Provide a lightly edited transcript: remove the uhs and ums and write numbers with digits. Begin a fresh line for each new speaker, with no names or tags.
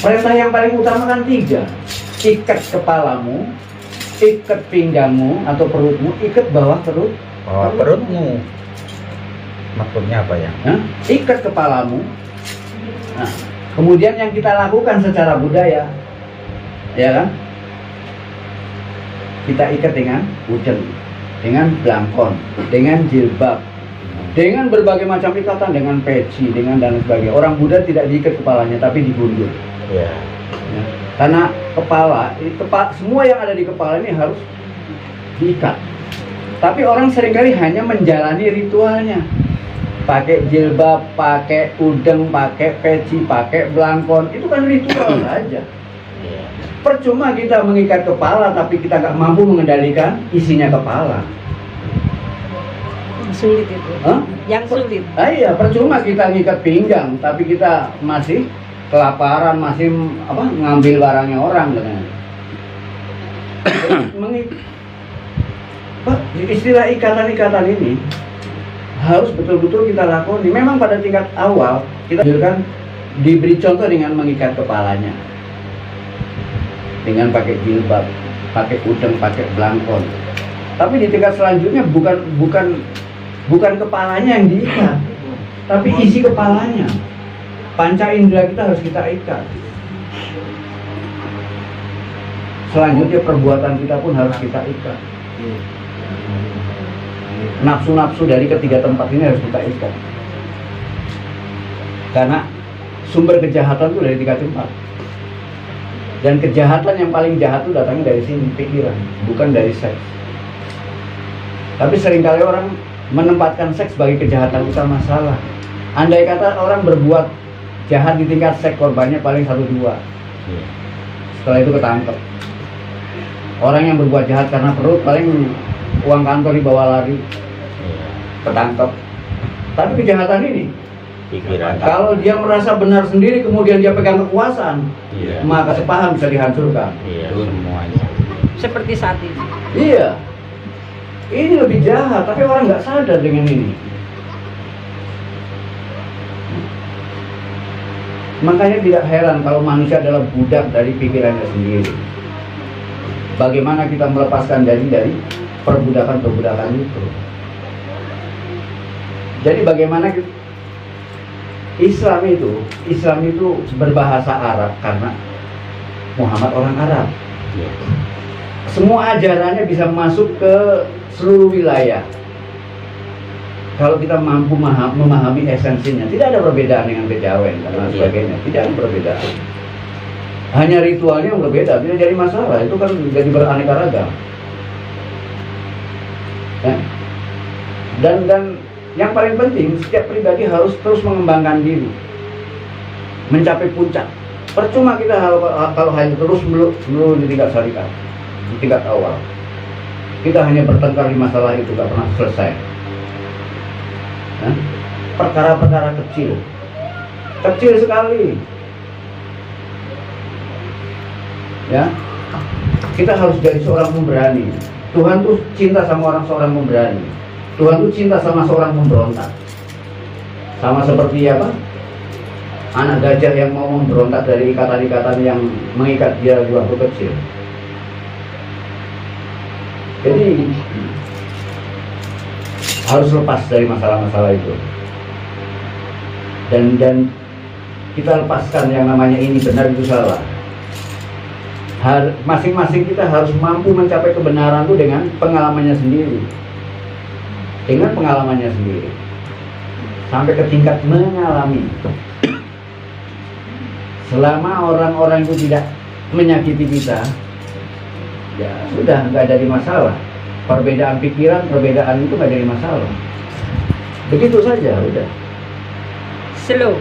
Perintah yang paling utama kan 3. Ikat kepalamu, ikat pinggangmu atau perutmu, ikat bawah
perutmu. Maksudnya apa ya?
Ikat kepalamu. Nah, kemudian yang kita lakukan secara budaya, ya kan? Kita ikat dengan udeng, dengan blangkon, dengan jilbab, dengan berbagai macam ikatan, dengan peci, dengan dan sebagainya. Orang Buddha tidak diikat kepalanya, tapi digundur.
Ya.
Ya. Karena semua yang ada di kepala ini harus diikat. Tapi orang seringkali hanya menjalani ritualnya. Pakai jilbab, pakai udeng, pakai peci, pakai blangkon. Itu kan ritual saja. Percuma kita mengikat kepala, tapi kita nggak mampu mengendalikan isinya kepala.
Sulit itu. Yang sulit.
Iya, percuma kita ngikat pinggang, tapi kita masih kelaparan, masih ngambil barangnya orang dengan. Istilah ikatan-ikatan ini harus betul-betul kita lakoni. Memang pada tingkat awal kita kan diberi contoh dengan mengikat kepalanya, dengan pakai jilbab, pakai udeng, pakai blangkon. Tapi di tingkat selanjutnya bukan kepalanya yang diikat, tapi isi kepalanya. Panca indera kita harus kita ikat. Selanjutnya perbuatan kita pun harus kita ikat. Nafsu-nafsu dari ketiga tempat ini harus kita ikat. Karena sumber kejahatan itu dari 3 tempat. Dan kejahatan yang paling jahat itu datangnya dari sini, pikiran, bukan dari seks. Tapi seringkali orang menempatkan seks sebagai kejahatan utama, salah. Andai kata orang berbuat jahat di tingkat seks, korbannya paling 1-2. Setelah itu ketangkep. Orang yang berbuat jahat karena perut, paling uang kantor dibawa lari, ketangkep. Tapi kejahatan ini,
Pikiran.
kalau dia merasa benar sendiri, kemudian dia pegang kekuasaan, maka sepaham bisa dihancurkan.
Iya, semuanya.
Seperti saat ini.
Iya, ini lebih jahat, tapi orang nggak sadar dengan ini. Makanya tidak heran kalau manusia adalah budak dari pikirannya sendiri. Bagaimana kita melepaskan dari perbudakan-perbudakan itu? Jadi bagaimana Islam itu berbahasa Arab karena Muhammad orang Arab. Semua ajarannya bisa masuk ke seluruh wilayah. Kalau kita mampu memahami esensinya, tidak ada perbedaan dengan kejawen dan lain sebagainya, tidak ada perbedaan. Hanya ritualnya yang berbeda, tidak jadi masalah. Itu kan jadi beraneka ragam. Ya. Dan yang paling penting, setiap pribadi harus terus mengembangkan diri, mencapai puncak. Percuma kita kalau hanya terus melulu di tingkat syarikat, di tingkat awal. Kita hanya bertengkar di masalah itu, tidak pernah selesai. Perkara-perkara kecil sekali, ya. Kita harus jadi seorang pemberani. Tuhan tuh cinta sama seorang pemberani. Tuhan tuh cinta sama seorang pemberontak. Sama seperti anak gajah yang mau memberontak dari ikatan-ikatan yang mengikat dia di waktu kecil. Jadi harus lepas dari masalah-masalah itu, dan kita lepaskan yang namanya ini benar itu salah. Masing-masing kita harus mampu mencapai kebenaran itu dengan pengalamannya sendiri, sampai ke tingkat mengalami. Selama orang-orang itu tidak menyakiti kita, ya sudah, nggak jadi masalah. Perbedaan pikiran, perbedaan itu nggak jadi masalah. Begitu saja, udah.
Slow.